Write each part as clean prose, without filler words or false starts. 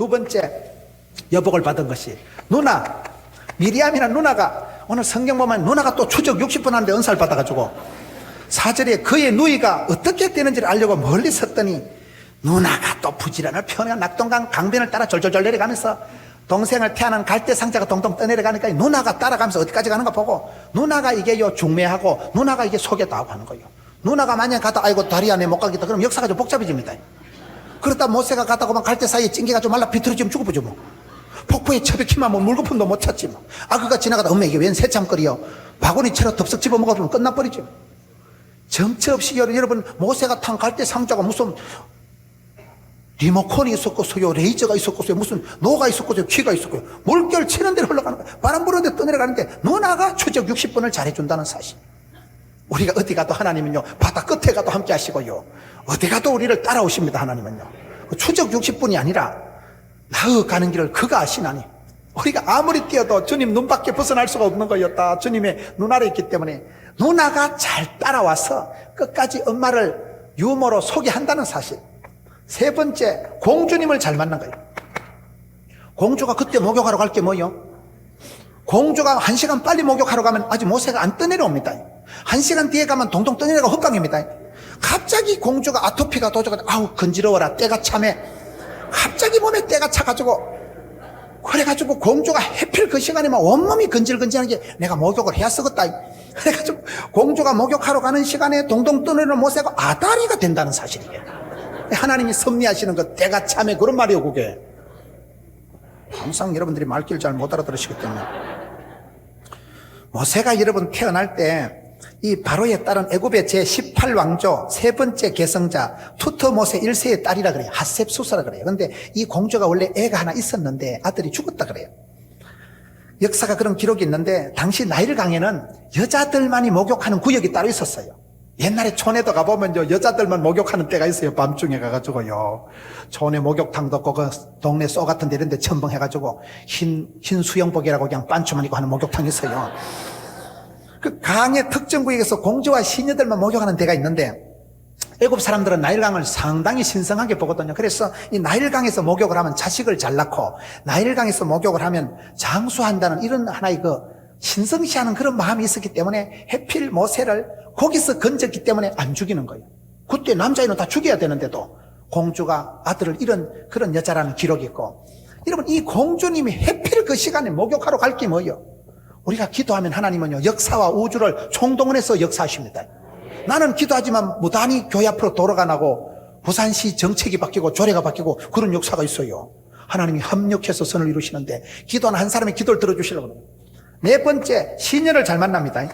두 번째 여복을 받은 것이 누나, 미리암이나 누나가 오늘 성경 보면 누나가 또 추적 60번 하는데 은사를 받아가지고 4절에 그의 누이가 어떻게 되는지를 알려고 멀리 섰더니 누나가 또 부지런을 펴며 낙동강 강변을 따라 졸졸졸 내려가면서 동생을 태하는 갈대 상자가 동동 떠내려가니까 누나가 따라가면서 어디까지 가는가 보고 누나가 이게 중매하고 누나가 이게 속였다고 하는 거예요. 누나가 만약 가다 아이고 다리 안에 못 가겠다 그럼 역사가 좀 복잡해집니다. 그러다 모세가 가다 보면 갈대 사이에 찡겨가 좀 말라 비틀어지면 죽어보죠 뭐. 폭포에 처박히면 뭐 물거품도 못 찾지 뭐. 아그가 지나가다 엄마 이게 웬 새참거리요. 바구니채로 덥석 집어먹어주면 끝나버리죠. 정처 없이 여러분 모세가 탄 갈대 상자가 무슨 리모컨이 있었고서요, 레이저가 있었고서요, 무슨 노가 있었고서요, 키가 있었고요. 물결 치는 대로 흘러가는 거예요. 바람 부는 데 떠내려가는데 누나가 추적 60번을 잘해준다는 사실. 우리가 어디 가도 하나님은요 바다 끝에 가도 함께 하시고요 어디 가도 우리를 따라오십니다. 하나님은요 추적 60분이 아니라 나아가는 길을 그가 아시나니 우리가 아무리 뛰어도 주님 눈 밖에 벗어날 수가 없는 거였다. 주님의 눈 아래 있기 때문에 누나가 잘 따라와서 끝까지 엄마를 유머로 소개한다는 사실. 세 번째, 공주님을 잘 만난 거예요. 공주가 그때 목욕하러 갈 게 뭐요? 공주가 1시간 빨리 목욕하러 가면 아직 모세가 안 떠내려옵니다. 1시간 뒤에 가면 동동 떠내려가 헛강입니다. 갑자기 공주가 아토피가 도져가지고 아우 건지러워라 때가 차매 갑자기 몸에 때가 차가지고 그래가지고 공주가 해필 그 시간에만 온몸이 건질건질한 게 내가 목욕을 해야 쓰겠다. 그래가지고 공주가 목욕하러 가는 시간에 동동 떠내려온 모세가 아다리가 된다는 사실이에요. 하나님이 섭리하시는 것 때가 참에 그런 말이에요. 그게 항상 여러분들이 말귀를 잘 못 알아들으시기 때문에 모세가 여러분 태어날 때 이 바로에 따른 애굽의 제18왕조 세 번째 계승자 투터모세 1세의 딸이라 그래요. 핫셉수사라 그래요. 근데 이 공주가 원래 애가 하나 있었는데 아들이 죽었다 그래요. 역사가 그런 기록이 있는데 당시 나일강에는 여자들만이 목욕하는 구역이 따로 있었어요. 옛날에 촌에도 가보면요 여자들만 목욕하는 때가 있어요. 밤중에 가가지고요 촌에 목욕탕도 없고 그 동네 쏘 같은 데 이런 데 첨벙해가지고 흰 수영복이라고 그냥 반추만 입고 하는 목욕탕이 있어요. 그 강의 특정 구역에서 공주와 시녀들만 목욕하는 데가 있는데 애굽 사람들은 나일강을 상당히 신성하게 보거든요. 그래서 이 나일강에서 목욕을 하면 자식을 잘 낳고 나일강에서 목욕을 하면 장수한다는 이런 하나의 그 신성시하는 그런 마음이 있었기 때문에 해필 모세를 거기서 건졌기 때문에 안 죽이는 거예요. 그때 남자애는 다 죽여야 되는데도 공주가 아들을 잃은 그런 여자라는 기록이 있고 여러분 이 공주님이 해필 그 시간에 목욕하러 갈 게 뭐예요? 우리가 기도하면 하나님은요 역사와 우주를 총동원해서 역사하십니다. 나는 기도하지만 무단히 교회 앞으로 도로가 나고 부산시 정책이 바뀌고 조례가 바뀌고 그런 역사가 있어요. 하나님이 협력해서 선을 이루시는데 기도하는 한 사람의 기도를 들어주시려고 합니다. 네 번째, 시녀를 잘 만납니다.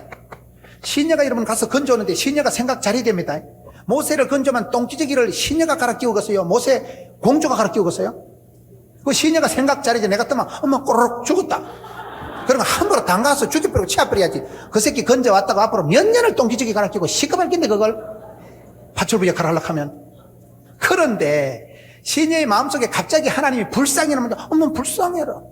시녀가 여러분 가서 건져오는데 시녀가 생각 잘해야 됩니다. 모세를 건져면 똥기저귀를 시녀가 갈아 끼우겠어요? 모세 공주가 갈아 끼우겠어요? 그 시녀가 생각 잘해야지. 내가 뜨면 엄마 꼬르륵 죽었다. 그러면 함부로 담가서 죽여버리고 치워버려야지. 그 새끼 건져왔다가 앞으로 몇 년을 똥기저귀 갈아 끼우고 시커멀 낀데 그걸 파출부 역할을 하려고 하면. 그런데 시녀의 마음속에 갑자기 하나님이 불쌍히 나면 엄마 불쌍해라.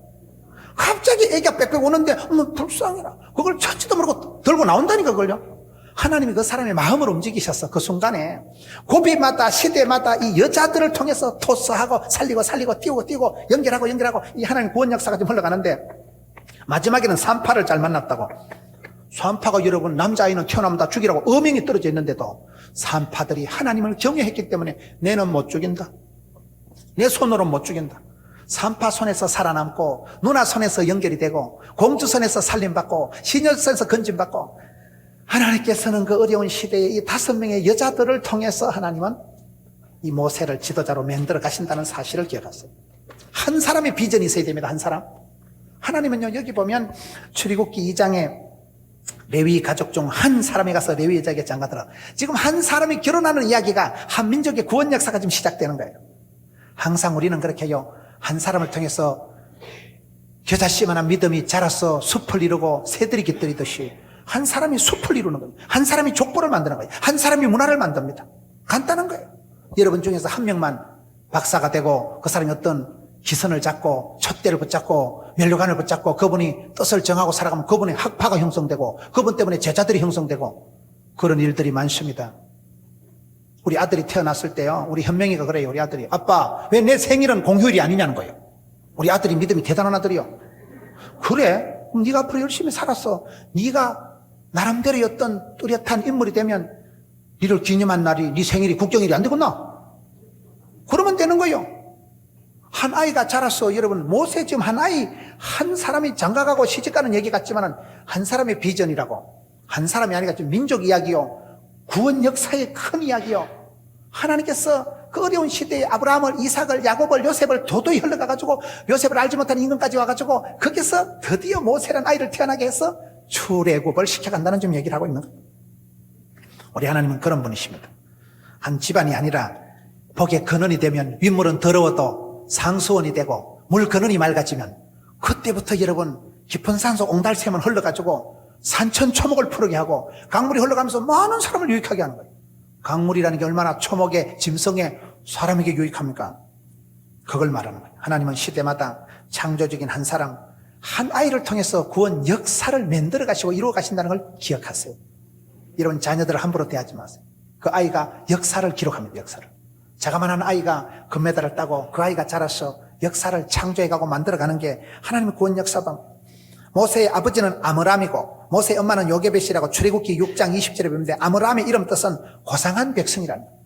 갑자기 애가 빽빽 오는데 엄마 불쌍해라. 그걸 찾지도 모르고 들고 나온다니까 그걸요. 하나님이 그 사람의 마음을 움직이셨어. 그 순간에 고비마다 시대마다 이 여자들을 통해서 토스하고 살리고 띄우고 연결하고 이 하나님 구원 역사가 좀 흘러가는데 마지막에는 산파를 잘 만났다고. 산파가 여러분 남자아이는 태어나면 다 죽이라고 어명이 떨어져 있는데도 산파들이 하나님을 경외했기 때문에 내는 못 죽인다. 내 손으로는 못 죽인다. 산파 손에서 살아남고 누나 손에서 연결이 되고 공주 손에서 살림받고 시녀 손에서 건짐받고 하나님께서는 그 어려운 시대에 이 5명의 여자들을 통해서 하나님은 이 모세를 지도자로 만들어 가신다는 사실을 기억하세요. 한 사람의 비전이 있어야 됩니다. 한 사람. 하나님은요 여기 보면 출애굽기 2장에 레위 가족 중 한 사람이 가서 레위 여자에게 장가들어. 지금 한 사람이 결혼하는 이야기가 한 민족의 구원 역사가 지금 시작되는 거예요. 항상 우리는 그렇게 해요. 한 사람을 통해서 겨자씨만한 믿음이 자라서 숲을 이루고 새들이 깃들이듯이 한 사람이 숲을 이루는 거예요. 한 사람이 족보를 만드는 거예요. 한 사람이 문화를 만듭니다. 간단한 거예요. 여러분 중에서 한 명만 박사가 되고 그 사람이 어떤 기선을 잡고 촛대를 붙잡고 면류관을 붙잡고 그분이 뜻을 정하고 살아가면 그분의 학파가 형성되고 그분 때문에 제자들이 형성되고 그런 일들이 많습니다. 우리 아들이 태어났을 때요 우리 현명이가 그래요. 우리 아들이 아빠 왜 내 생일은 공휴일이 아니냐는 거예요. 우리 아들이 믿음이 대단한 아들이요. 그래? 그럼 네가 앞으로 열심히 살았어. 네가 나름대로의 어떤 뚜렷한 인물이 되면 니를 기념한 날이 네 생일이 국경일이 안 되겠나? 그러면 되는 거요. 한 아이가 자랐어. 여러분, 모세 지금 한 사람이 장가가고 시집가는 얘기 같지만은 한 사람의 비전이라고. 한 사람이 아니라 좀 민족 이야기요. 구원 역사의 큰 이야기요. 하나님께서 그 어려운 시대에 아브라함을, 이삭을, 야곱을, 요셉을 도도히 흘러가가지고 요셉을 알지 못하는 임금까지 와가지고 거기서 드디어 모세라는 아이를 태어나게 해서 출애굽을 시켜간다는 좀 얘기를 하고 있는 거예요. 우리 하나님은 그런 분이십니다. 한 집안이 아니라 복의 근원이 되면 윗물은 더러워도 상수원이 되고 물 근원이 맑아지면 그때부터 여러분 깊은 산속 옹달샘은 흘러가지고 산천초목을 푸르게 하고 강물이 흘러가면서 많은 사람을 유익하게 하는 거예요. 강물이라는 게 얼마나 초목에 짐승에 사람에게 유익합니까? 그걸 말하는 거예요. 하나님은 시대마다 창조적인 한 사람, 한 아이를 통해서 구원 역사를 만들어 가시고 이루어 가신다는 걸 기억하세요. 이런 자녀들을 함부로 대하지 마세요. 그 아이가 역사를 기록합니다. 역사를. 자그마한 아이가 금메달을 따고 그 아이가 자라서 역사를 창조해가고 만들어가는 게 하나님의 구원 역사다. 모세의 아버지는 아므람이고 모세의 엄마는 요게벳이라고 출애굽기 6장 20절에 보는데 아므람의 이름 뜻은 고상한 백성이라는 거예요.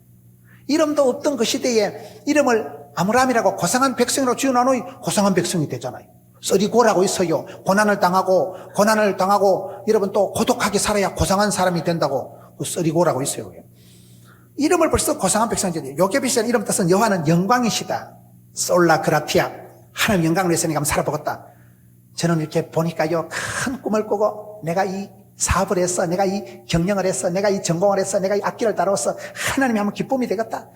이름도 없던 그 시대에 이름을 아므람이라고 고상한 백성으로 지어놓으니 고상한 백성이 되잖아요. 쓰리고라고 있어요. 고난을 당하고 여러분 또 고독하게 살아야 고상한 사람이 된다고 그 쓰리고라고 있어요. 이름을 벌써 고상한 백성이 요게벳이라는 이름 뜻은 여호와는 영광이시다. 솔라 그라티아. 하나님 영광을 위해서 내가 한번 살아보겠다. 저는 이렇게 보니까요, 큰 꿈을 꾸고 내가 이 사업을 했어, 내가 이 경영을 했어, 내가 이 전공을 했어, 내가 이 악기를 다루었어. 하나님이 한번 기쁨이 되겠다.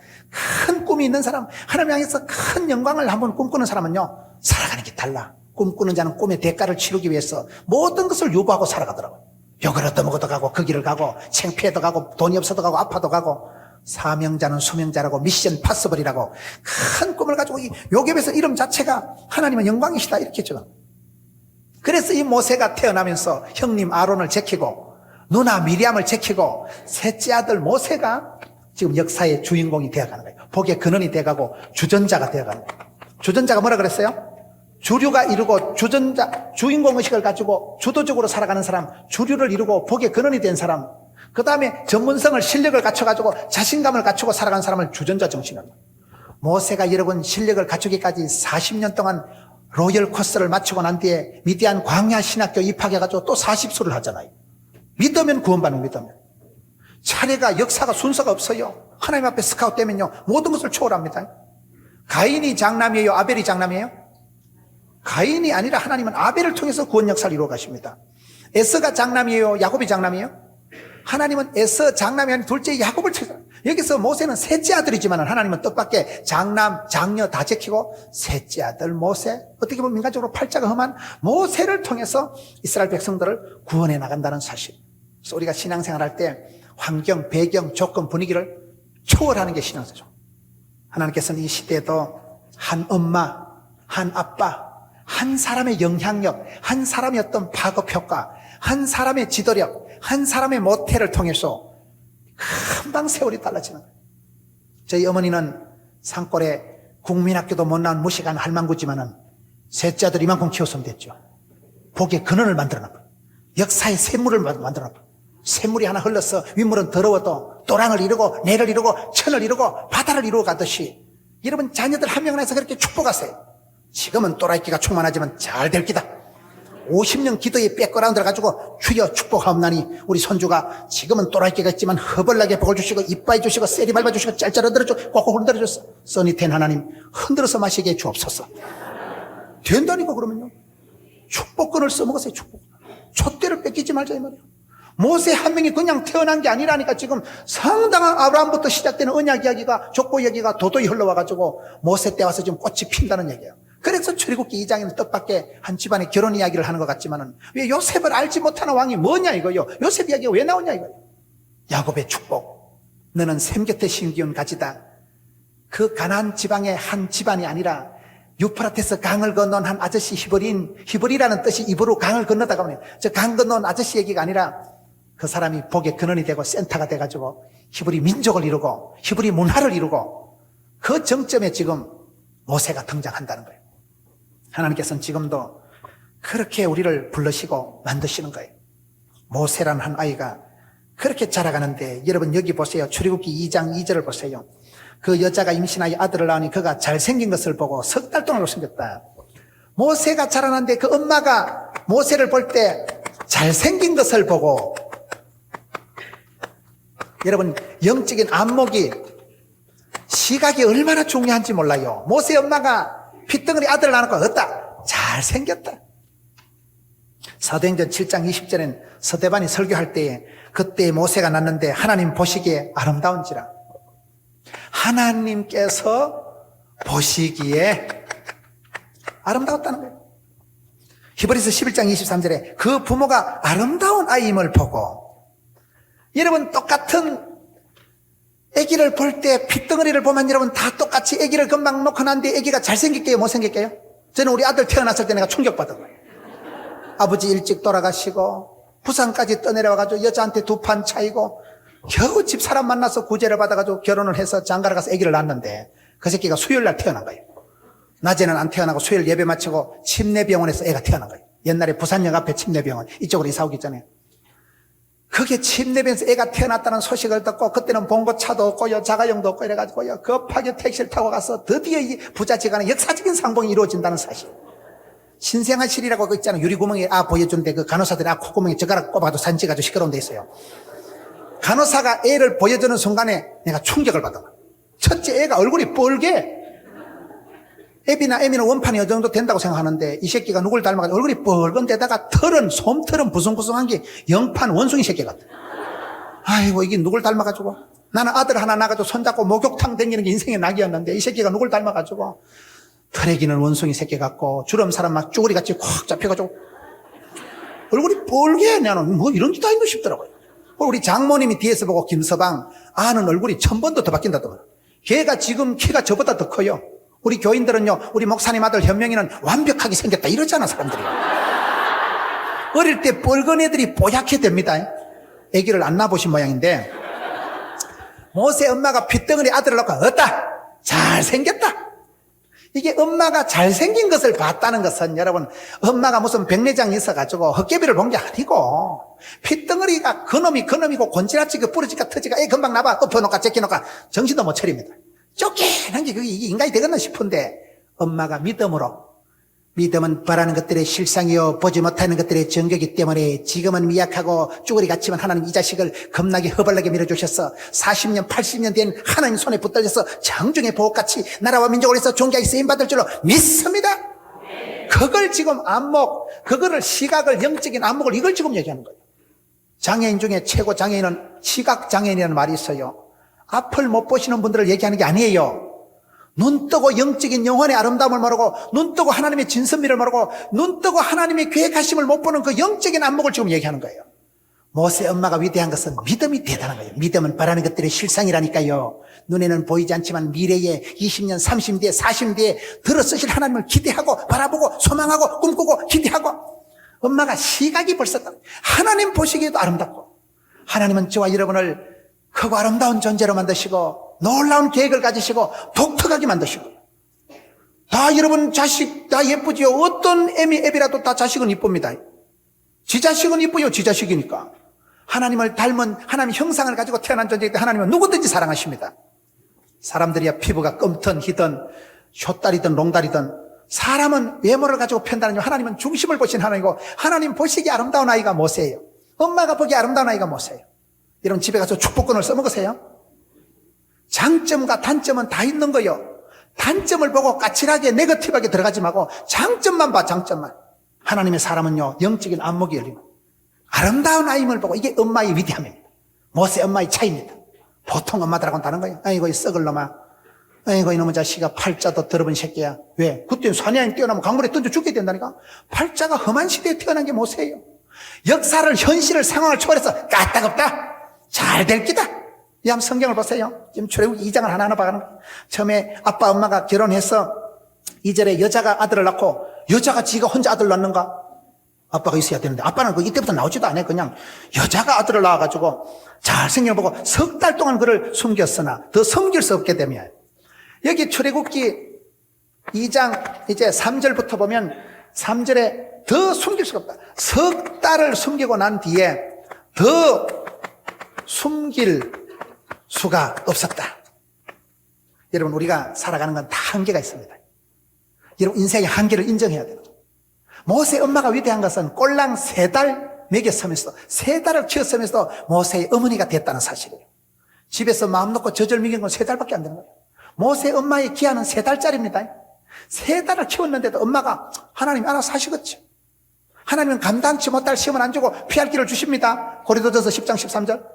큰 꿈이 있는 사람, 하나님 향해서 큰 영광을 한번 꿈꾸는 사람은요, 살아가는 게 달라. 꿈꾸는 자는 꿈의 대가를 치르기 위해서 모든 것을 유보하고 살아가더라고요. 욕을 얻어먹어도 가고, 그 길을 가고, 창피해도 가고, 돈이 없어도 가고, 아파도 가고. 사명자는 수명자라고, 미션 파서블이라고 큰 꿈을 가지고 이 요셉에서 이름 자체가 하나님은 영광이시다 이렇게 했죠. 그래서 이 모세가 태어나면서 형님 아론을 제키고 누나 미리암을 제키고 셋째 아들 모세가 지금 역사의 주인공이 되어가는 거예요. 복의 근원이 되어가고 주전자가 되어가는 거예요. 주전자가 뭐라 그랬어요? 주류가 이루고 주인공의식을 가지고 주도적으로 살아가는 사람, 주류를 이루고 복의 근원이 된 사람, 그 다음에 전문성을 실력을 갖춰가지고 자신감을 갖추고 살아가는 사람을 주전자 정신이랍니다. 모세가 여러분 실력을 갖추기까지 40년 동안 로열 코스를 마치고 난 뒤에 미디안 광야 신학교 입학해가지고 또 40수를 하잖아요. 믿으면 구원받는 믿으면. 차례가 역사가 순서가 없어요. 하나님 앞에 스카웃 되면요 모든 것을 초월합니다. 가인이 장남이에요? 아벨이 장남이에요? 가인이 아니라 하나님은 아벨을 통해서 구원 역사를 이루어 가십니다. 에서가 장남이에요? 야곱이 장남이에요? 하나님은 에서 장남이 아닌 둘째 야곱을 찾아. 여기서 모세는 셋째 아들이지만 하나님은 뜻밖의 장남, 장녀 다 제키고 셋째 아들 모세, 어떻게 보면 민간적으로 팔자가 험한 모세를 통해서 이스라엘 백성들을 구원해 나간다는 사실. 그래서 우리가 신앙생활 할 때 환경, 배경, 조건, 분위기를 초월하는 게 신앙생활이죠. 하나님께서는 이 시대에도 한 엄마, 한 아빠, 한 사람의 영향력, 한 사람의 어떤 파급 효과, 한 사람의 지도력, 한 사람의 모태를 통해서 금방 세월이 달라지는 거예요. 저희 어머니는 산골에 국민학교도 못 나온 무식한 할망구지만은 셋째 아들 이만큼 키웠으면 됐죠. 복의 근원을 만들어놔. 역사의 샘물을 만들어놔. 샘물이 하나 흘러서 윗물은 더러워도 또랑을 이루고 내를 이루고 천을 이루고 바다를 이루어 가듯이 여러분 자녀들 한 명을 해서 그렇게 축복하세요. 지금은 또라이끼가 충만하지만 잘 될 기다. 50년 기도에 백그라운드를 가지고 주여 축복하옵나니 우리 손주가 지금은 또라이끼가 있지만 허벌나게 복을 주시고 이빠이 주시고 세리 밟아 주시고 짤짤 흔들어줘 꼭꼭 흔들어줬어. 써니텐 하나님 흔들어서 마시게 해 주옵소서. 된다니까. 그러면요 축복권을 써먹었어요. 축복 촛대를 뺏기지 말자 이 말이에요. 모세 한 명이 그냥 태어난 게 아니라니까. 지금 상당한 아브라함부터 시작되는 언약 이야기가 족보 이야기가 도도히 흘러와가지고 모세 때 와서 지금 꽃이 핀다는 얘기예요. 그래서 출애굽기 2장에는 뜻밖의 한 집안의 결혼 이야기를 하는 것 같지만은 왜 요셉을 알지 못하는 왕이 뭐냐 이거요. 요셉 이야기가 왜 나오냐 이거요. 야곱의 축복. 너는 샘 곁에 심기운 가지다. 그 가나안 지방의 한 집안이 아니라 유프라테스 강을 건너온 한 아저씨 히브리라는 뜻이 입으로 강을 건너다가 보면 저 강 건너온 아저씨 얘기가 아니라 그 사람이 복의 근원이 되고 센터가 돼가지고 히브리 민족을 이루고 히브리 문화를 이루고 그 정점에 지금 모세가 등장한다는 거예요. 하나님께서는 지금도 그렇게 우리를 부르시고 만드시는 거예요. 모세라는 한 아이가 그렇게 자라가는데, 여러분 여기 보세요. 출애굽기 2장 2절을 보세요. 그 여자가 임신하여 아들을 낳으니 그가 잘생긴 것을 보고 석 달 동안 못생겼다. 모세가 자라는데 그 엄마가 모세를 볼 때 잘생긴 것을 보고, 여러분 영적인 안목이, 시각이 얼마나 중요한지 몰라요. 모세 엄마가 핏덩어리 아들을 낳고 어따? 잘생겼다. 사도행전 7장 20절엔 서대반이 설교할 때에 그때 모세가 낳는데 하나님 보시기에 아름다운지라. 하나님께서 보시기에 아름다웠다는 거예요. 히브리서 11장 23절에 그 부모가 아름다운 아이임을 보고, 여러분 똑같은 아기를 볼 때 핏덩어리를 보면 여러분 다 똑같이 아기를 금방 놓고 난데 아기가 잘생길게요, 못생길게요? 저는 우리 아들 태어났을 때 내가 충격받은 거예요. 아버지 일찍 돌아가시고 부산까지 떠내려와가지고 여자한테 2판 차이고 겨우 집 사람 만나서 구제를 받아가지고 결혼을 해서 장가를 가서 아기를 낳았는데 그 새끼가 수요일날 태어난 거예요. 낮에는 안 태어나고 수요일 예배 마치고 침례병원에서 애가 태어난 거예요. 옛날에 부산역 앞에 침례병원, 이쪽으로 이사 오기 전에. 그게 침례병원에서 애가 태어났다는 소식을 듣고, 그때는 봉고차도 없고요, 자가용도 없고 이래가지고요, 급하게 택시를 타고 가서 드디어 이 부자지간에 역사적인 상봉이 이루어진다는 사실. 신생아실이라고 그 있잖아요. 유리구멍에 보여주는데 그 간호사들이 콧구멍에 젓가락 꼽아가지고 사진 찍어가지고 시끄러운 데 있어요. 간호사가 애를 보여주는 순간에 내가 충격을 받은 거야. 첫째, 애가 얼굴이 뻘게. 애비나 애미는 원판이 어느 정도 된다고 생각하는데 이 새끼가 누굴 닮아가지고 얼굴이 뻘건 데다가 털은, 솜털은 부숭부숭한 게 영판 원숭이 새끼 같아. 아이고, 이게 누굴 닮아가지고. 나는 아들 하나 낳아가지고 손잡고 목욕탕 다니는 게 인생의 낙이었는데 이 새끼가 누굴 닮아가지고 털에기는 원숭이 새끼 같고 주름 사람 막 쭈구리같이 콱 잡혀가지고 얼굴이 뻘게. 나는 뭐 이런 게 다 있나 싶더라고요. 우리 장모님이 뒤에서 보고 김서방 아는 얼굴이 1000번도 더 바뀐다더만. 걔가 지금 키가 저보다 더 커요. 우리 교인들은요, 우리 목사님 아들 현명이는 완벽하게 생겼다 이러잖아, 사람들이. 어릴 때 뻘건 애들이 뽀얗게 됩니다. 아기를 안 낳아보신 모양인데, 모세 엄마가 핏덩어리 아들을 낳고 어따? 잘생겼다. 이게 엄마가 잘생긴 것을 봤다는 것은, 여러분, 엄마가 무슨 백내장이 있어가지고 헛개비를 본 게 아니고, 핏덩어리가 그놈이고 곤지락지가 부러지까 터지까 애 금방 나봐 엎어놓을까 제껴놓을까 정신도 못 차립니다. 쫓겨난 게 그게 인간이 되겠나 싶은데, 엄마가 믿음은 바라는 것들의 실상이요 보지 못하는 것들의 정격이기 때문에 지금은 미약하고 쭈그리 같지만 하나님 이 자식을 겁나게 허벌나게 밀어주셔서 40년 80년 된 하나님 손에 붙들려서 정중의 보호같이 나라와 민족을 위해서 존귀하게 쓰임받을 줄로 믿습니다. 그걸 지금 안목, 그거를 시각을, 영적인 안목을, 이걸 지금 얘기하는 거예요. 장애인 중에 최고 장애인은 시각장애인이라는 말이 있어요. 앞을 못 보시는 분들을 얘기하는 게 아니에요. 눈 뜨고 영적인 영혼의 아름다움을 모르고, 눈 뜨고 하나님의 진선미를 모르고, 눈 뜨고 하나님의 계획하심을 못 보는 그 영적인 안목을 지금 얘기하는 거예요. 모세 엄마가 위대한 것은 믿음이 대단한 거예요. 믿음은 바라는 것들의 실상이라니까요. 눈에는 보이지 않지만 미래에 20년, 30년 뒤에, 40년 뒤에 들어서실 하나님을 기대하고 바라보고 소망하고 꿈꾸고 기대하고, 엄마가 시각이 벌써 하나님 보시기에도 아름답고, 하나님은 저와 여러분을 크고 아름다운 존재로 만드시고 놀라운 계획을 가지시고 독특하게 만드시고, 다 여러분 자식 다 예쁘지요. 어떤 애비라도 다 자식은 이쁩니다. 지 자식은 이쁘요. 지 자식이니까. 하나님을 닮은 하나님 형상을 가지고 태어난 존재이기 때문에 하나님은 누구든지 사랑하십니다. 사람들이야 피부가 껌튼 희든 숏다리든 롱다리든, 사람은 외모를 가지고 편다는, 하나님은 중심을 보신 하나님이고, 하나님 보시기 아름다운 아이가 모세예요. 엄마가 보기 아름다운 아이가 모세예요. 여러분 집에 가서 축복권을 써먹으세요. 장점과 단점은 다 있는 거예요. 단점을 보고 까칠하게 네거티브하게 들어가지 말고 장점만 봐, 장점만. 하나님의 사람은요, 영적인 안목이 열리고 아름다운 아임을 보고, 이게 엄마의 위대함입니다. 모세 엄마의 차이입니다. 보통 엄마들하고는 다른 거예요. 아이고 이 썩을 놈아, 아이고 이놈의 자식아, 팔자도 더러운 새끼야. 왜? 그때 사내아인 뛰어나면 강물에 던져 죽게 된다니까. 팔자가 험한 시대에 태어난 게 모세예요. 역사를, 현실을, 상황을 초월해서 까딱없다, 잘 될 기다. 이 한번 성경을 보세요. 지금 출애굽기 2장을 하나하나 봐가는 거예요. 처음에 아빠 엄마가 결혼해서 2절에 여자가 아들을 낳고, 여자가 지가 혼자 아들 낳는가? 아빠가 있어야 되는데, 아빠는 이때부터 나오지도 않아요. 그냥 여자가 아들을 낳아가지고 잘생겨 보고 석 달 동안 그를 숨겼으나 더 섬길 수 없게 되면, 여기 출애굽기 2장 이제 3절부터 보면 3절에 더 숨길 수가 없다. 석 달을 숨기고 난 뒤에 더 숨길 수가 없었다. 여러분, 우리가 살아가는 건 다 한계가 있습니다. 여러분, 인생의 한계를 인정해야 돼요. 모세 엄마가 위대한 것은 꼴랑 3달 먹였으면서도 3달을 키웠으면서도 모세의 어머니가 됐다는 사실이에요. 집에서 마음 놓고 젖을 먹인 건 3달밖에 안 되는 거예요. 모세 엄마의 기한은 3달짜리입니다. 3달을 키웠는데도 엄마가 하나님 알아서 하시겠죠. 하나님은 감당치 못할 시험을 안 주고 피할 길을 주십니다. 고린도전서 10장 13절.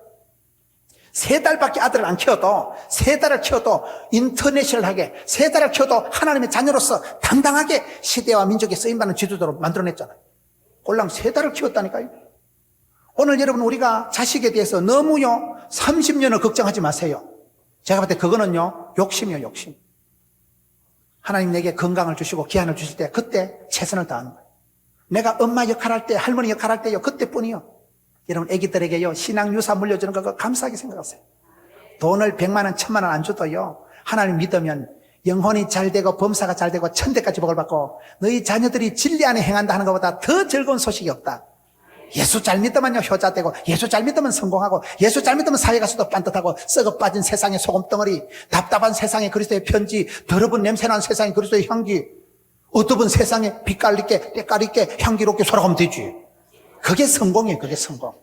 3달밖에 아들을 안 키워도, 3달을 키워도 인터내셔널하게, 3달을 키워도 하나님의 자녀로서 당당하게 시대와 민족에 쓰임받는 지도자로 만들어냈잖아요. 꼴랑 3달을 키웠다니까요. 오늘 여러분, 우리가 자식에 대해서 너무요 30년을 걱정하지 마세요. 제가 볼 때 그거는요 욕심이에요, 욕심. 하나님 내게 건강을 주시고 기한을 주실 때 그때 최선을 다하는 거예요. 내가 엄마 역할할 때, 할머니 역할할 때요 그때뿐이요. 여러분, 애기들에게요 신앙 유산 물려주는 거 감사하게 생각하세요. 돈을 100만 원, 1000만 원 안 줘도요 하나님 믿으면 영혼이 잘 되고 범사가 잘 되고 천대까지 복을 받고 너희 자녀들이 진리 안에 행한다 하는 것보다 더 즐거운 소식이 없다. 예수 잘 믿으면요 효자 되고, 예수 잘 믿으면 성공하고, 예수 잘 믿으면 사회 가서도 반듯하고, 썩어 빠진 세상의 소금덩어리, 답답한 세상의 그리스도의 편지, 더러운 냄새나는 세상의 그리스도의 향기, 어두운 세상에 빛깔있게 때깔있게 향기롭게 살아가면 되지. 그게 성공이에요. 그게 성공.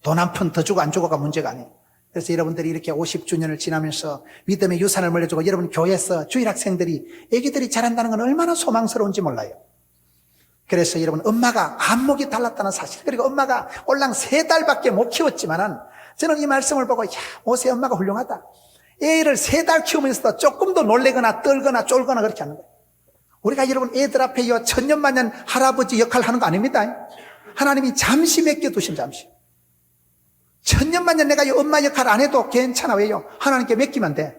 돈 한 푼 더 주고 안 주고가 문제가 아니에요. 그래서 여러분들이 이렇게 50주년을 지나면서 믿음의 유산을 물려주고, 여러분 교회에서 주일학생들이 애기들이 자란다는 건 얼마나 소망스러운지 몰라요. 그래서 여러분, 엄마가 안목이 달랐다는 사실, 그리고 엄마가 꼴랑 3달밖에 못 키웠지만은 저는 이 말씀을 보고, 야, 모세 엄마가 훌륭하다. 애를 3달 키우면서도 조금도 놀래거나 떨거나 쫄거나 그렇게 하는 거예요. 우리가 여러분 애들 앞에 천년만년 할아버지 역할 하는 거 아닙니다. 하나님이 잠시 맡겨두신, 잠시. 천년만년 내가 이 엄마 역할 안 해도 괜찮아. 왜요? 하나님께 맡기면 돼.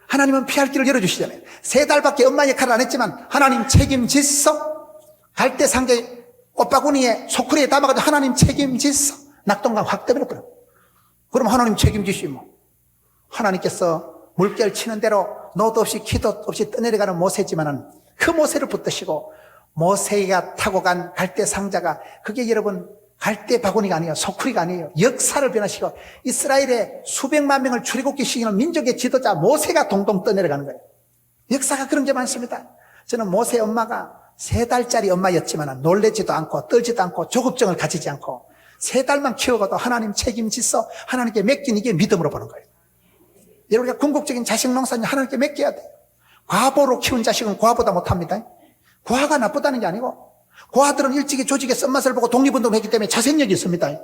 하나님은 피할 길을 열어주시잖아요. 3달밖에 엄마 역할을 안 했지만 하나님 책임지소. 갈대 상자에 꽃바구니에 소쿠리에 담아가지고 하나님 책임지소. 낙동강 확 떠버려버려. 그럼 하나님 책임지시 뭐. 하나님께서 물결 치는 대로 노도 없이 키도 없이 떠내려가는 모세지만은 그 모세를 붙드시고, 모세가 타고 간 갈대 상자가 그게 여러분 갈대 바구니가 아니에요. 소쿠리가 아니에요. 역사를 변화시키고 이스라엘의 수백만 명을 출애굽시키는 민족의 지도자 모세가 동동 떠내려가는 거예요. 역사가 그런 게 많습니다. 저는 모세 엄마가 3달짜리 엄마였지만 놀래지도 않고 떨지도 않고 조급증을 가지지 않고 3달만 키워가도 하나님 책임지서 하나님께 맡긴, 이게 믿음으로 보는 거예요. 여러분, 궁극적인 자식 농사는 하나님께 맡겨야 돼요. 과보로 키운 자식은 과보다 못합니다. 과가 나쁘다는 게 아니고, 과들은 일찍이 조직의 쓴맛을 보고 독립운동을 했기 때문에 자생력이 있습니다.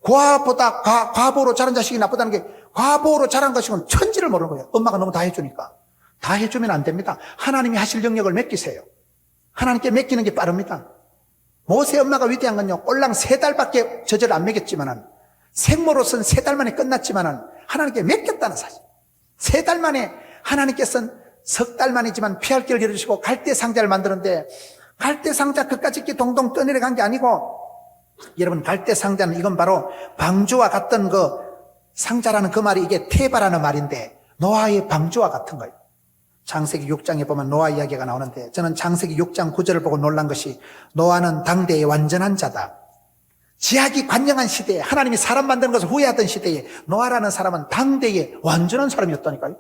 과보다 과보로 자란 자식이 나쁘다는 게, 과보로 자란 자식은 천지를 모르는 거예요. 엄마가 너무 다 해주니까. 다 해주면 안 됩니다. 하나님이 하실 영역을 맡기세요. 하나님께 맡기는 게 빠릅니다. 모세 엄마가 위대한 건요, 꼴랑 3달밖에 젖을 안 먹였지만은, 생모로서는 3달 만에 끝났지만은 하나님께 맡겼다는 사실. 3달 만에 하나님께서는 석 달 만이지만 피할 길을 열어주시고 갈대 상자를 만드는데, 갈대 상자 그까짓 게 동동 떠내려간 게 아니고, 여러분, 갈대 상자는 이건 바로 방주와 같던 그 상자라는 그 말이 이게 테바라는 말인데, 노아의 방주와 같은 거예요. 창세기 6장에 보면 노아 이야기가 나오는데, 저는 창세기 6장 9절을 보고 놀란 것이, 노아는 당대의 완전한 자다. 지하기 관영한 시대에, 하나님이 사람 만드는 것을 후회하던 시대에 노아라는 사람은 당대의 완전한 사람이었다니까요.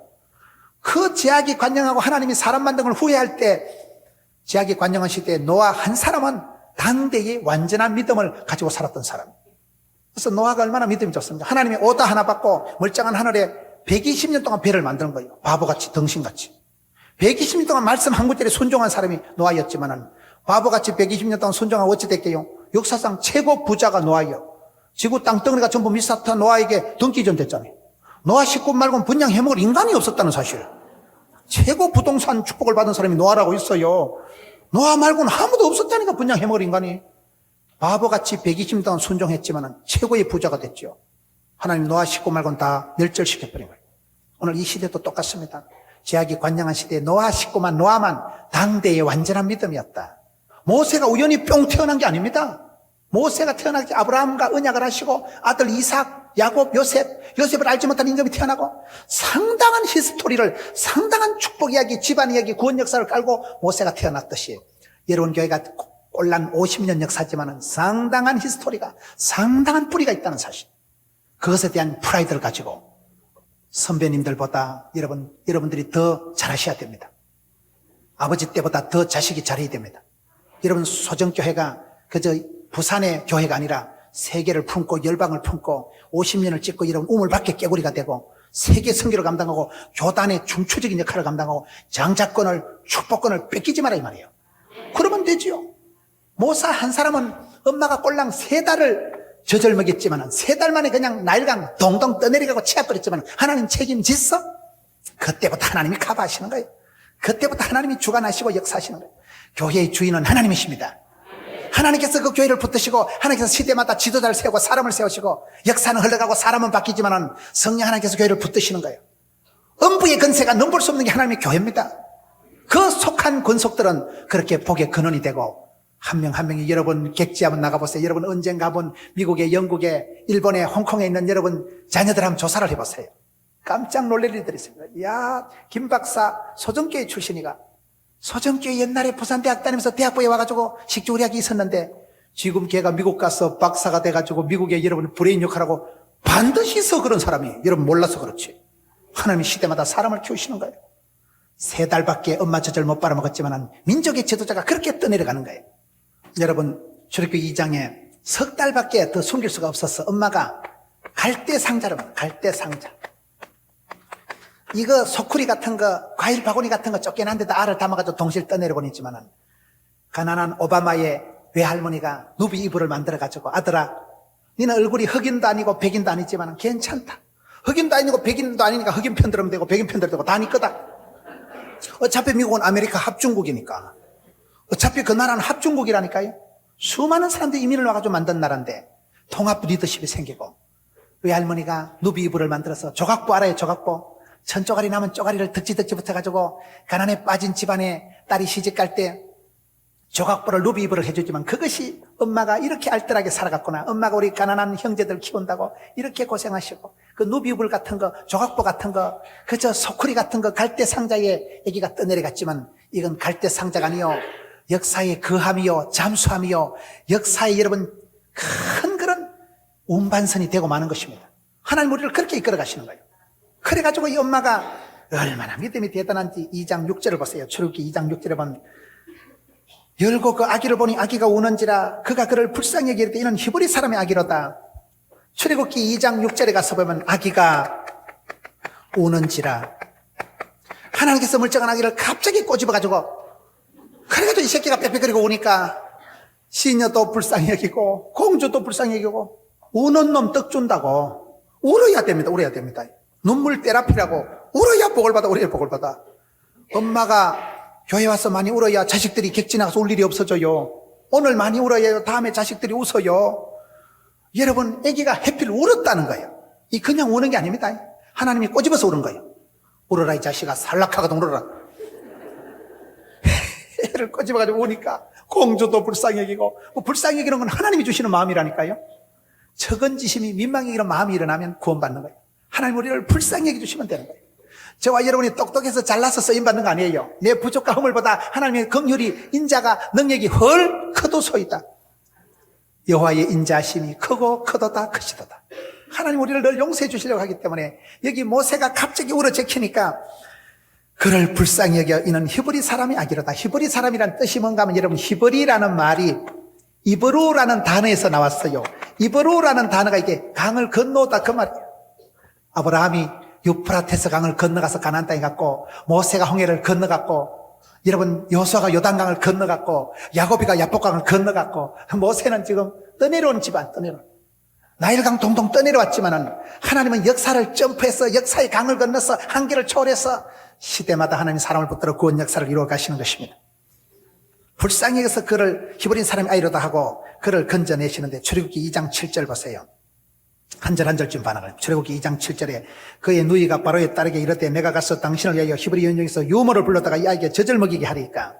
그 지하기 관영하고 하나님이 사람 만든 걸 후회할 때, 지하기 관영한 시대에 노아 한 사람은 당대의 완전한 믿음을 가지고 살았던 사람. 그래서 노아가 얼마나 믿음이 좋습니까? 하나님이 오다 하나 받고 멀쩡한 하늘에 120년 동안 배를 만드는 거예요. 바보같이, 덩신같이. 120년 동안 말씀 한 구절에 순종한 사람이 노아였지만은, 바보같이 120년 동안 순종하고 어찌 됐게요? 역사상 최고 부자가 노아예요. 지구 땅덩어리가 전부 미사타 노아에게 등기전 됐잖아요. 노아 식구 말고는 분양 해먹을 인간이 없었다는 사실. 최고 부동산 축복을 받은 사람이 노아라고 있어요. 노아 말고는 아무도 없었다니까, 분양 해먹을 인간이. 바보같이 120년 동안 순종했지만 최고의 부자가 됐죠. 하나님 노아 식구 말고는 다 멸절시켜버린 거예요. 오늘 이 시대도 똑같습니다. 제약이 관영한 시대에 노아만 당대의 완전한 믿음이었다. 모세가 우연히 뿅 태어난 게 아닙니다. 모세가 태어나기 전에 아브라함과 언약을 하시고 아들 이삭, 야곱, 요셉을 알지 못한 임금이 태어나고 상당한 히스토리를, 상당한 축복 이야기, 집안 이야기, 구원 역사를 깔고 모세가 태어났듯이 여러분 교회가 꼴랑 50년 역사지만은 상당한 히스토리가, 상당한 뿌리가 있다는 사실. 그것에 대한 프라이드를 가지고 선배님들보다 여러분들이 더 잘하셔야 됩니다. 아버지 때보다 더 자식이 잘해야 됩니다. 여러분 소정교회가 그저 부산의 교회가 아니라 세계를 품고 열방을 품고 50년을 찍고 이런 우물밖에 깨구리가 되고 세계 선교를 감당하고 교단의 중추적인 역할을 감당하고 장자권을, 축복권을 뺏기지 마라 이 말이에요. 그러면 되지요. 모사 한 사람은 엄마가 꼴랑 3달을 젖을 먹였지만 3달 만에 그냥 나일강 동동 떠내려가고 치아버렸지만 하나님 책임졌어? 그때부터 하나님이 커버하시는 거예요. 그때부터 하나님이 주관하시고 역사하시는 거예요. 교회의 주인은 하나님이십니다. 하나님께서 그 교회를 붙드시고 하나님께서 시대마다 지도자를 세우고 사람을 세우시고 역사는 흘러가고 사람은 바뀌지만은 성령 하나님께서 교회를 붙드시는 거예요. 음부의 권세가 넘볼 수 없는 게 하나님의 교회입니다. 그 속한 권속들은 그렇게 복의 근원이 되고 한 명 한 명이 여러분 객지 한번 나가보세요. 여러분 언젠가 한번 미국에, 영국에, 일본에, 홍콩에 있는 여러분 자녀들 한번 조사를 해보세요. 깜짝 놀랄 일들이 있습니다. 야, 김 박사 소정교회 출신이가 소정교회 옛날에 부산대학 다니면서 대학부에 와가지고 식주의학이 있었는데 지금 걔가 미국 가서 박사가 돼가지고 미국에 여러분 브레인 역할하고 반드시 있어 그런 사람이. 여러분 몰라서 그렇지. 하나님이 시대마다 사람을 키우시는 거예요. 3달밖에 엄마 젖을 못 빨아먹었지만 민족의 지도자가 그렇게 떠내려가는 거예요. 여러분 출애굽기 2장에 석 달밖에 더 숨길 수가 없었어. 엄마가 갈대상자로, 갈대상자. 이거 소쿠리 같은 거, 과일 바구니 같은 거 쫓겨난데도 알을 담아가지고 동시에 떠내려보냈지만은 가난한 오바마의 외할머니가 누비 이불을 만들어가지고 아들아, 니는 얼굴이 흑인도 아니고 백인도 아니지만 괜찮다. 흑인도 아니고 백인도 아니니까 흑인 편 들으면 되고 백인 편 들어도 되고 다 니 거다. 어차피 미국은 아메리카 합중국이니까. 어차피 그 나라는 합중국이라니까요. 수많은 사람들이 이민을 와가지고 만든 나라인데 통합 리더십이 생기고 외할머니가 누비 이불을 만들어서 조각부 알아요, 조각부? 천조가리 나면 쪼가리를 덕지덕지 붙여가지고 가난에 빠진 집안에 딸이 시집갈 때 조각부를 누비 이불을 해주지만 그것이 엄마가 이렇게 알뜰하게 살아갔구나. 엄마가 우리 가난한 형제들 키운다고 이렇게 고생하시고 그 누비 이불 같은 거, 조각부 같은 거, 그저 소쿠리 같은 거 갈대 상자에 아기가 떠내려갔지만 이건 갈대 상자가 아니요. 역사의 거함이요, 잠수함이요, 역사의 여러분 큰 그런 운반선이 되고 마는 것입니다. 하나님 우리를 그렇게 이끌어 가시는 거예요. 그래가지고 이 엄마가 얼마나 믿음이 대단한지 2장 6절을 보세요. 출애굽기 2장 6절에 보면 열고 그 아기를 보니 아기가 우는지라 그가 그를 불쌍히 여기되 이는 히브리 사람의 아기로다. 출애굽기 2장 6절에 가서 보면 아기가 우는지라 하나님께서 멀쩡한 아기를 갑자기 꼬집어가지고 그래가지고 이 새끼가 빽빽거리고 우니까 시녀도 불쌍히 여기고 공주도 불쌍히 여기고 우는 놈 떡 준다고 울어야 됩니다. 울어야 됩니다. 눈물 테라피라고 울어야 복을 받아. 울어야 복을 받아. 엄마가 교회 와서 많이 울어야 자식들이 객지 나가서 울 일이 없어져요. 오늘 많이 울어야 다음에 자식들이 웃어요. 여러분 아기가 해필 울었다는 거예요. 이 그냥 우는 게 아닙니다. 하나님이 꼬집어서 우는 거예요. 울어라 이 자식아, 살락하거든 울어라. 애를 꼬집어가지고 우니까 공주도 불쌍히 여기고 불쌍히 여기는 건 하나님이 주시는 마음이라니까요. 적은지심이 민망히 여기는 마음이 일어나면 구원받는 거예요. 하나님 우리를 불쌍히 여겨주시면 되는 거예요. 저와 여러분이 똑똑해서 잘나서 쓰임받는 거 아니에요. 내 부족과 허물보다 하나님의 긍휼이 인자가 능력이 헐 크도소이다. 여호와의 인자심이 크고 크도다 크시도다. 하나님 우리를 늘 용서해 주시려고 하기 때문에 여기 모세가 갑자기 울어 제키니까 그를 불쌍히 여겨 이는 히브리 사람이 아기로다. 히브리 사람이란 뜻이 뭔가 하면 여러분 히브리라는 말이 이브루라는 단어에서 나왔어요. 이브루라는 단어가 이게 강을 건너다 그 말이에요. 아브라함이 유프라테스 강을 건너가서 가나안 땅에 갔고 모세가 홍해를 건너갔고 여러분 여호수아가 요단강을 건너갔고 야곱이가 야복강을 건너갔고 모세는 지금 떠내려온 집안 떠내려온 나일강 동동 떠내려왔지만은 하나님은 역사를 점프해서 역사의 강을 건너서 한계를 초월해서 시대마다 하나님 사람을 붙들어 구원 역사를 이루어 가시는 것입니다. 불쌍히 여기서 그를 히브리인 사람이 아이로다 하고 그를 건져내시는데 출애굽기 2장 7절 보세요. 한 절 한 절쯤 반응을. 출애굽기 2장 7절에 그의 누이가 바로의 딸에게 이르되 내가 가서 당신을 위하여 히브리 연중에서 유모를 불렀다가 이 아이에게 젖을 먹이게 하리까.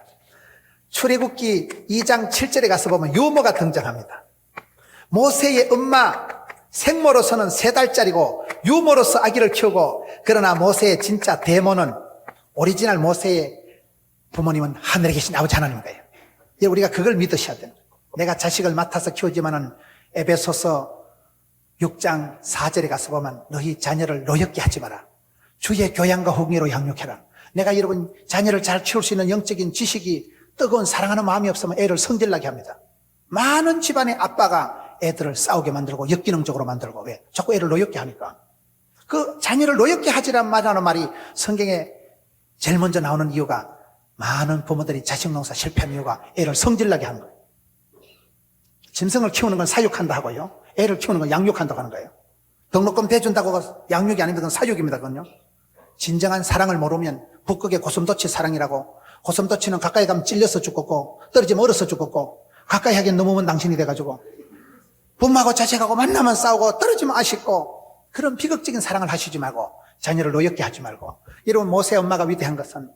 출애굽기 2장 7절에 가서 보면 유모가 등장합니다. 모세의 엄마 생모로서는 3달짜리고 유모로서 아기를 키우고, 그러나 모세의 진짜 데모는, 오리지널 모세의 부모님은 하늘에 계신 아버지 하나님인 거예요. 우리가 그걸 믿으셔야 돼요. 내가 자식을 맡아서 키우지만은 에베소서 6장 4절에 가서 보면 너희 자녀를 노엽게 하지 마라. 주의 교양과 홍의로 양육해라. 내가 여러분 자녀를 잘 키울 수 있는 영적인 지식이 뜨거운 사랑하는 마음이 없으면 애를 성질나게 합니다. 많은 집안의 아빠가 애들을 싸우게 만들고 역기능적으로 만들고, 왜? 자꾸 애를 노엽게 하니까. 그 자녀를 노엽게 하지란 말하는 말이 성경에 제일 먼저 나오는 이유가, 많은 부모들이 자식 농사 실패한 이유가 애를 성질나게 하는 거예요. 짐승을 키우는 건 사육한다 하고요, 애를 키우는 건 양육한다고 하는 거예요. 등록금 대준다고 양육이 아닙니다. 그건 사육입니다. 그건요. 진정한 사랑을 모르면 북극의 고슴도치 사랑이라고, 고슴도치는 가까이 가면 찔려서 죽었고 떨어지면 얼어서 죽었고, 가까이 하기엔 너무 먼 당신이 돼가지고 부모하고 자식하고 만나면 싸우고 떨어지면 아쉽고, 그런 비극적인 사랑을 하시지 말고 자녀를 노엽게 하지 말고. 여러분, 모세 엄마가 위대한 것은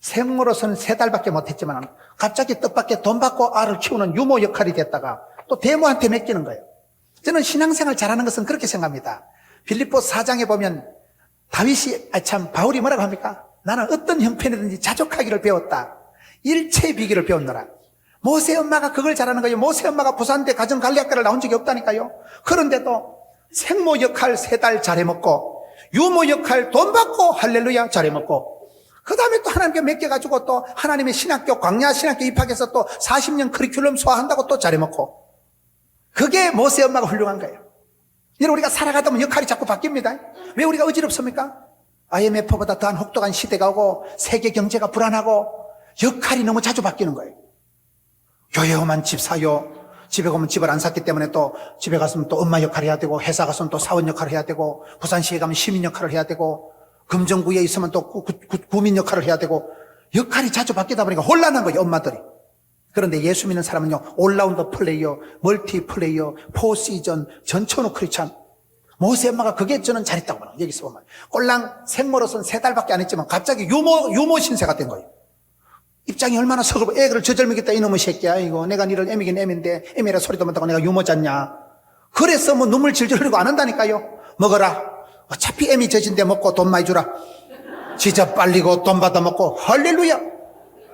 생모로서는 3달밖에 못했지만 갑자기 뜻밖의 돈 받고 알을 키우는 유모 역할이 됐다가 또 데모한테 맡기는 거예요. 저는 신앙생활 잘하는 것은 그렇게 생각합니다. 빌립보 4장에 보면 다윗이, 바울이 뭐라고 합니까? 나는 어떤 형편이든지 자족하기를 배웠다. 일체의 비결을 배웠노라. 모세 엄마가 그걸 잘하는 거예요. 모세 엄마가 부산대 가정관리학과를 나온 적이 없다니까요. 그런데도 생모 역할 3달 잘해먹고, 유모 역할 돈 받고 할렐루야 잘해먹고, 그 다음에 또 하나님께 맡겨가지고 또 하나님의 신학교, 광야 신학교 입학해서 또 40년 커리큘럼 소화한다고 또 잘해먹고. 그게 모세 엄마가 훌륭한 거예요. 여러분, 우리가 살아가다 보면 역할이 자꾸 바뀝니다. 왜 우리가 어지럽습니까? IMF보다 더한 혹독한 시대가 오고 세계 경제가 불안하고 역할이 너무 자주 바뀌는 거예요. 교회 오면 집사요, 집에 가면 집을 안 샀기 때문에 또 집에 갔으면 또 엄마 역할을 해야 되고, 회사 갔으면 또 사원 역할을 해야 되고, 부산시에 가면 시민 역할을 해야 되고, 금정구에 있으면 또 구민 역할을 해야 되고, 역할이 자주 바뀌다 보니까 혼란한 거예요, 엄마들이. 그런데 예수 믿는 사람은요, 올라운더 플레이어, 멀티 플레이어, 포시전, 전천후 크리스찬. 모세 엄마가 그게 저는 잘했다고 말해요. 여기서 보면 꼴랑 생모로서는 3달밖에 안 했지만 갑자기 유모 신세가 된 거예요. 입장이 얼마나 서글고, 애를 저절미겠다 이놈의 새끼야. 이거 내가 니를 애미긴 애미인데 애미라 소리도 못하고 내가 유모잖냐. 그래서 뭐 눈물 질질 흘리고 안 한다니까요. 먹어라. 어차피 애미 젖인데 먹고 돈 많이 주라. 지저 빨리고 돈 받아 먹고. 할렐루야.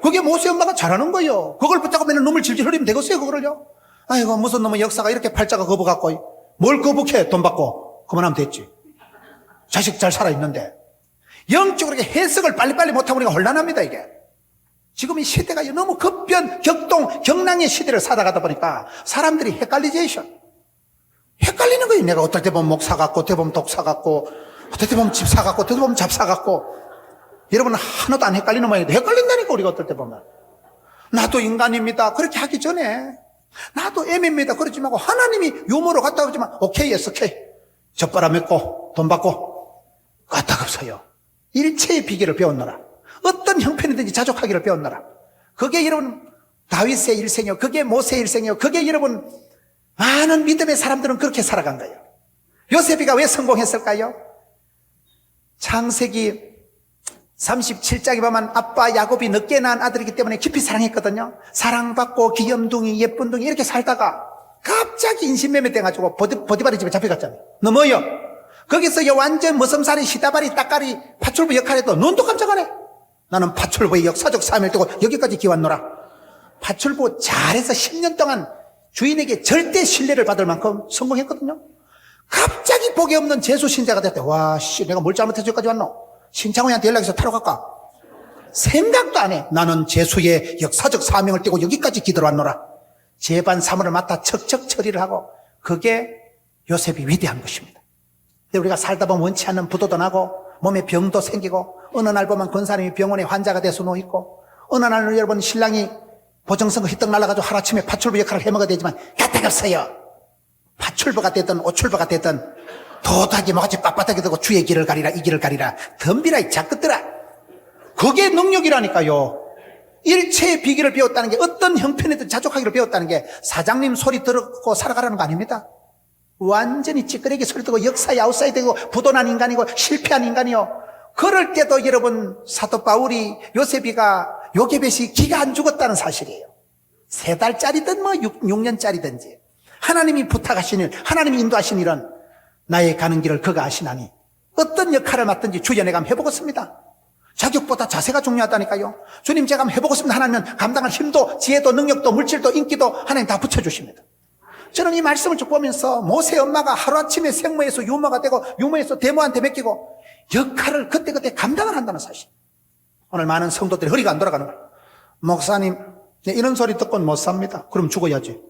그게 모세 엄마가 잘하는 거예요. 그걸 붙잡고 맨날 눈물 질질 흘리면 되겠어요, 그거를요. 아이고, 무슨 놈의 역사가 이렇게 팔자가 거북갖고. 뭘 거북해, 돈 받고. 그만하면 됐지. 자식 잘 살아있는데. 영적으로 이렇게 해석을 빨리빨리 못하고 우리가 혼란합니다, 이게. 지금 이 시대가 너무 급변, 격동, 경랑의 시대를 살아가다 보니까 사람들이 헷갈리제이션. 헷갈리는 거예요. 내가 어떨 때 보면 목 사갖고, 어떨 때 보면 독 사갖고, 어떨 때 보면 집 사갖고, 어떨 때 보면 잡 사갖고. 여러분, 하나도 안 헷갈리는 모양인데 헷갈린다니까, 우리가 어떨 때 보면. 나도 인간입니다. 그렇게 하기 전에 나도 애입니다. 그러지 말고 하나님이 유머로 갔다 오지만 오케이, 예스, 오케이. 젖바라 맺고 돈 받고 갔다 없어요. 일체의 비결을 배웠노라. 어떤 형편이든지 자족하기를 배웠노라. 그게 여러분 다윗의 일생이요, 그게 모세의 일생이요, 그게 여러분 많은 믿음의 사람들은 그렇게 살아간 거예요. 요셉이가 왜 성공했을까요? 창세기 37장에 보면 아빠 야곱이 늦게 낳은 아들이기 때문에 깊이 사랑했거든요. 사랑받고 귀염둥이 예쁜둥이 이렇게 살다가 갑자기 인신매매 돼가지고 보디바리 집에 잡혀갔잖아요. 너 뭐요? 거기서 완전 머슴살이 시다바리 따까리 파출부 역할에도 눈도 깜짝 안 해. 나는 파출부의 역사적 사명을 떼고 여기까지 기왔노라. 파출부 잘해서 10년 동안 주인에게 절대 신뢰를 받을 만큼 성공했거든요. 갑자기 복이 없는 재수신자가 됐대. 와, 씨, 내가 뭘 잘못해서 여기까지 왔노? 신창호한테 연락해서 타러 갈까? 생각도 안 해. 나는 재수의 역사적 사명을 떼고 여기까지 기도를 왔노라. 제반 사물을 맡아 척척 처리를 하고, 그게 요셉이 위대한 것입니다. 근데 우리가 살다 보면 원치 않는 부도도 나고 몸에 병도 생기고, 어느 날 보면 권사님이 병원에 환자가 돼서 누워있고, 어느 날 여러분 신랑이 보정선거 휘떡 날라가지고 하루아침에 파출부 역할을 해먹어야 되지만 까딱 없어요. 파출부가 됐든 오출부가 됐든 도닥이 뭐같이 빳빳하게 되고 주의 길을 가리라, 이 길을 가리라, 덤비라 이 작것들아. 그게 능력이라니까요. 일체의 비결을 배웠다는 게, 어떤 형편에든 자족하기를 배웠다는 게 사장님 소리 듣고 살아가라는 거 아닙니다. 완전히 찌끄레기 소리 듣고 역사에 아웃사이드고 부도난 인간이고 실패한 인간이요. 그럴 때도 여러분 사도 바울이 요셉이가 요게벳이 기가 안 죽었다는 사실이에요. 3달짜리든 뭐 6년짜리든지 하나님이 부탁하신 일, 하나님이 인도하신 일은 나의 가는 길을 그가 아시나니 어떤 역할을 맡든지 주여 내가 한번 해보겠습니다. 자격보다 자세가 중요하다니까요. 주님 제가 한번 해보겠습니다. 하나님은 감당할 힘도 지혜도 능력도 물질도 인기도 하나님 다 붙여주십니다. 저는 이 말씀을 쭉 보면서 모세 엄마가 하루아침에 생모에서 유모가 되고 유모에서 데모한테 맡기고 역할을 그때그때 감당을 한다는 사실. 오늘 많은 성도들이 허리가 안 돌아가는 거예요. 목사님 이런 소리 듣고는 못 삽니다. 그럼 죽어야지.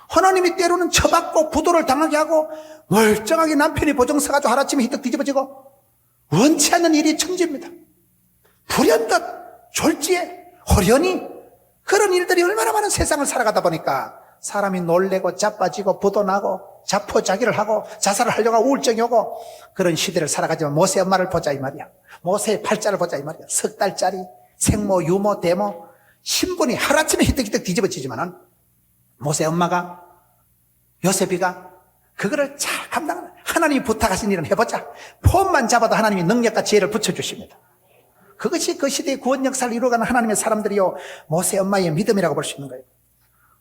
하나님이 때로는 처받고 부도를 당하게 하고 멀쩡하게 남편이 보증 서가지고 하루아침에 희떡 뒤집어지고 원치 않는 일이 천지입니다. 불현듯 졸지에 호련히 그런 일들이 얼마나 많은 세상을 살아가다 보니까 사람이 놀래고 자빠지고 부도 나고 자포자기를 하고 자살을 하려고 우울증이 오고 그런 시대를 살아가지만 모세 엄마를 보자 이 말이야. 모세의 팔자를 보자 이 말이야. 석 달짜리 생모 유모 대모 신분이 하루아침에 희떡희떡 뒤집어지지만은 모세 엄마가 요셉이가 그거를 잘 감당하는 하나님이 부탁하신 일은 해보자. 폼만 잡아도 하나님이 능력과 지혜를 붙여주십니다. 그것이 그 시대의 구원 역사를 이루어가는 하나님의 사람들이요 모세 엄마의 믿음이라고 볼 수 있는 거예요.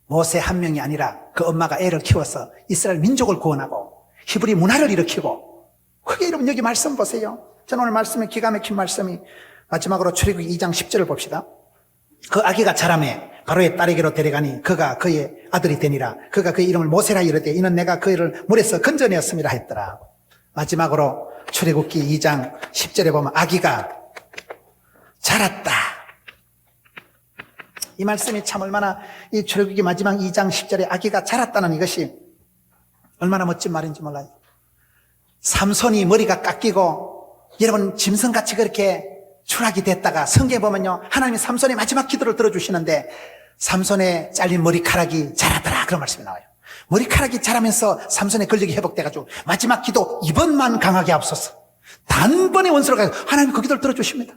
모세 한 명이 아니라 그 엄마가 애를 키워서 이스라엘 민족을 구원하고 히브리 문화를 일으키고 그게 여러분 여기 말씀 보세요. 저는 오늘 말씀에 기가 막힌 말씀이 마지막으로 출애굽기 2장 10절을 봅시다. 그 아기가 자라매 바로의 딸에게로 데려가니 그가 그의 아들이 되니라. 그가 그의 이름을 모세라 이르되 이는 내가 그를 물에서 건져내었음이라 했더라. 마지막으로 출애굽기 2장 10절에 보면 아기가 자랐다. 이 말씀이 참 얼마나 이 출애굽기 마지막 2장 10절에 아기가 자랐다는 이것이 얼마나 멋진 말인지 몰라요. 삼손이 머리가 깎이고 여러분 짐승같이 그렇게 추락이 됐다가 성경에 보면요 하나님이 삼손의 마지막 기도를 들어주시는데 삼손의 잘린 머리카락이 자라더라 그런 말씀이 나와요. 머리카락이 자라면서 삼손의 근력이 회복돼가지고 마지막 기도 이번만 강하게 앞서서 단번에 원수를 가서 하나님이 그 기도를 들어주십니다.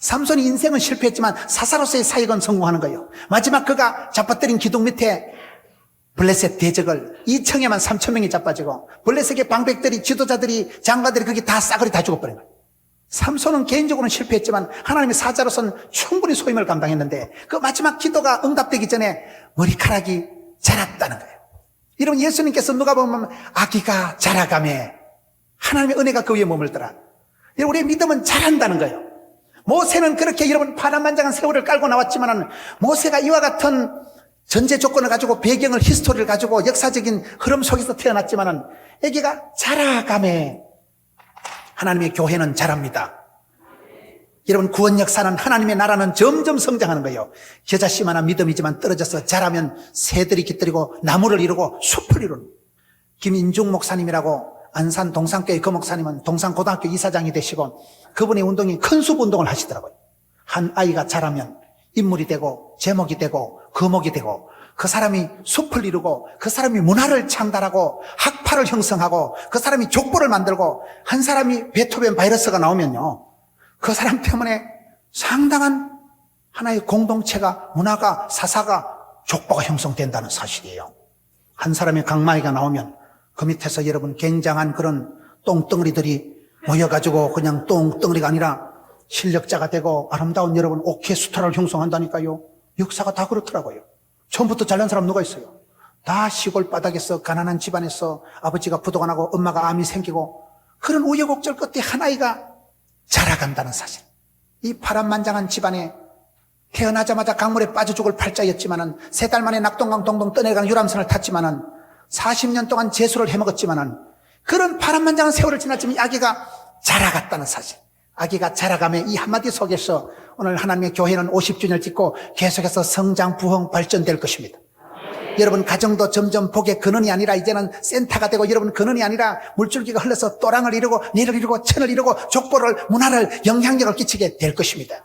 삼손이 인생은 실패했지만 사사로서의 사역은 성공하는 거예요. 마지막 그가 잡아뜨린 기둥 밑에 블레셋 대적을 2청에만 3천 명이 잡아지고 블레셋의 방백들이 지도자들이 장관들이 거기 다 싸그리 다 죽어버린 거예요. 삼손은 개인적으로는 실패했지만 하나님의 사자로서는 충분히 소임을 감당했는데 그 마지막 기도가 응답되기 전에 머리카락이 자랐다는 거예요. 여러분 예수님께서 누가 보면 아기가 자라가매 하나님의 은혜가 그 위에 머물더라. 여러분 우리의 믿음은 자란다는 거예요. 모세는 그렇게 여러분 파란만장한 세월을 깔고 나왔지만 모세가 이와 같은 전제 조건을 가지고 배경을 히스토리를 가지고 역사적인 흐름 속에서 태어났지만 아기가 자라가매 하나님의 교회는 자랍니다. 여러분 구원 역사는 하나님의 나라는 점점 성장하는 거예요. 겨자씨만한 믿음이지만 떨어져서 자라면 새들이 깃들이고 나무를 이루고 숲을 이루는 김인중 목사님이라고 안산 동산교회 그 목사님은 동산고등학교 이사장이 되시고 그분의 운동이 큰 숲 운동을 하시더라고요. 한 아이가 자라면 인물이 되고 제목이 되고 거목이 되고 그 사람이 숲을 이루고 그 사람이 문화를 창달하고 학파를 형성하고 그 사람이 족보를 만들고 한 사람이 베토벤 바이러스가 나오면요 그 사람 때문에 상당한 하나의 공동체가 문화가 사사가 족보가 형성된다는 사실이에요. 한 사람의 강마이가 나오면 그 밑에서 여러분 굉장한 그런 똥덩어리들이 모여가지고 그냥 똥덩어리가 아니라 실력자가 되고 아름다운 여러분 오케스트라를 형성한다니까요. 역사가 다 그렇더라고요. 처음부터 잘난 사람 누가 있어요? 다 시골 바닥에서 가난한 집안에서 아버지가 부도가 나고 엄마가 암이 생기고 그런 우여곡절 끝에 한 아이가 자라간다는 사실. 이 파란만장한 집안에 태어나자마자 강물에 빠져 죽을 팔자였지만은 3달 만에 낙동강 동동 떠내려가는 유람선을 탔지만은 40년 동안 재수를 해먹었지만은 그런 파란만장한 세월을 지났지만 아기가 자라갔다는 사실. 아기가 자라가며 이 한마디 속에서 오늘 하나님의 교회는 50주년을 찍고 계속해서 성장, 부흥, 발전될 것입니다. 여러분 가정도 점점 복의 근원이 아니라 이제는 센터가 되고 여러분 근원이 아니라 물줄기가 흘러서 또랑을 이루고 내를 이루고 천을 이루고 족보를 문화를 영향력을 끼치게 될 것입니다.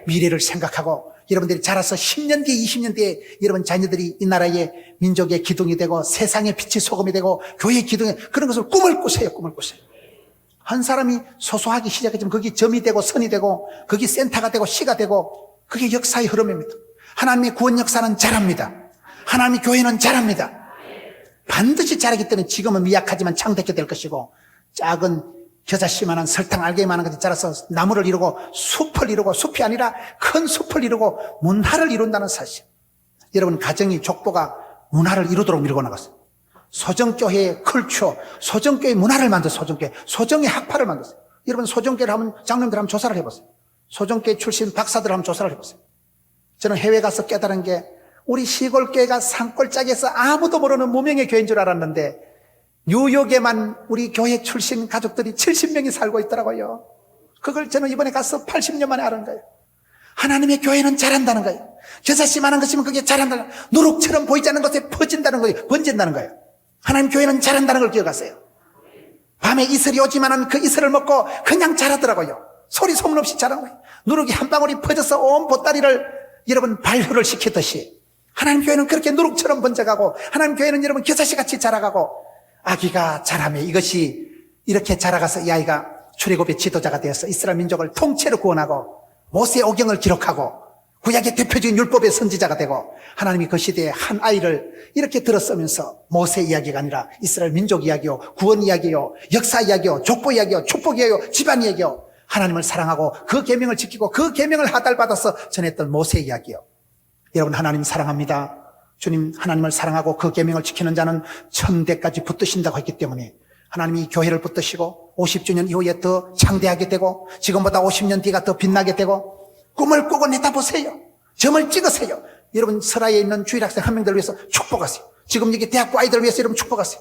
미래를 생각하고 여러분들이 자라서 10년 뒤에 20년 뒤에 여러분 자녀들이 이 나라의 민족의 기둥이 되고 세상의 빛이 소금이 되고 교회의 기둥이 그런 것을 꿈을 꾸세요. 꿈을 꾸세요. 한 사람이 소소하기 시작했지만 거기 점이 되고 선이 되고 거기 센터가 되고 시가 되고 그게 역사의 흐름입니다. 하나님의 구원 역사는 자랍니다. 하나님의 교회는 자랍니다. 반드시 자라기 때문에 지금은 미약하지만 창대케 될 것이고 작은 겨자씨만한 설탕 알갱이만한 것이 자라서 나무를 이루고 숲을 이루고 숲이 아니라 큰 숲을 이루고 문화를 이룬다는 사실. 여러분 가정이 족보가 문화를 이루도록 밀고 나갔어요. 소정교회의 컬처, 소정교회 문화를 만들었어요. 소정교회, 소정의 학파를 만들었어요. 여러분 소정교회를 하면 장로님들 한번 조사를 해보세요. 소정교회 출신 박사들 한번 조사를 해보세요. 저는 해외 가서 깨달은 게 우리 시골교회가 산골짜기에서 아무도 모르는 무명의 교회인 줄 알았는데 뉴욕에만 우리 교회 출신 가족들이 70명이 살고 있더라고요. 그걸 저는 이번에 가서 80년 만에 아는 거예요. 하나님의 교회는 잘한다는 거예요. 겨자씨만한 것이면 그게 잘한다는 거예요. 누룩처럼 보이지 않는 것에 퍼진다는 거예요. 번진다는 거예요. 하나님 교회는 잘한다는 걸 기억하세요. 밤에 이슬이 오지만은 그 이슬을 먹고 그냥 자라더라고요. 소리 소문 없이 자란 거예요. 누룩이 한 방울이 퍼져서 온 보따리를 여러분 발효를 시키듯이 하나님 교회는 그렇게 누룩처럼 번져가고 하나님 교회는 여러분 겨자씨같이 자라가고 아기가 자라며 이것이 이렇게 자라가서 이 아이가 출애굽의 지도자가 되어서 이스라엘 민족을 통째로 구원하고 모세의 오경을 기록하고 구약의 대표적인 율법의 선지자가 되고 하나님이 그 시대에 한 아이를 이렇게 들어서면서 모세 이야기가 아니라 이스라엘 민족 이야기요, 구원 이야기요, 역사 이야기요, 족보 이야기요, 축복이에요, 집안 이야기요, 하나님을 사랑하고 그 계명을 지키고 그 계명을 하달받아서 전했던 모세 이야기요. 여러분 하나님 사랑합니다. 주님 하나님을 사랑하고 그 계명을 지키는 자는 천대까지 붙드신다고 했기 때문에 하나님이 교회를 붙드시고 50주년 이후에 더 창대하게 되고 지금보다 50년 뒤가 더 빛나게 되고 꿈을 꾸고 내다보세요. 점을 찍으세요. 여러분 설화에 있는 주일학생 한 명들 위해서 축복하세요. 지금 여기 대학부 아이들 위해서 여러분 축복하세요.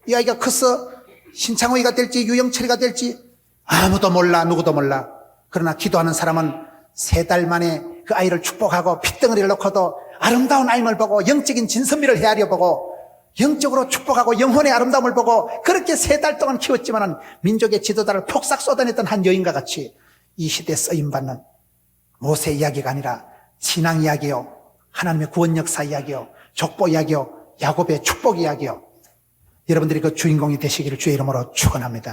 이 아이가 커서 신창호이가 될지 유영철이가 될지 아무도 몰라, 누구도 몰라. 그러나 기도하는 사람은 3달 만에 그 아이를 축복하고 핏덩어리를 놓고도 아름다운 아임을 보고 영적인 진선미를 헤아려 보고 영적으로 축복하고 영혼의 아름다움을 보고 그렇게 3달 동안 키웠지만은 민족의 지도자를 폭삭 쏟아냈던 한 여인과 같이 이 시대에 쓰임받는 모세 이야기가 아니라 신앙 이야기요, 하나님의 구원 역사 이야기요, 족보 이야기요, 야곱의 축복 이야기요. 여러분들이 그 주인공이 되시기를 주의 이름으로 축원합니다.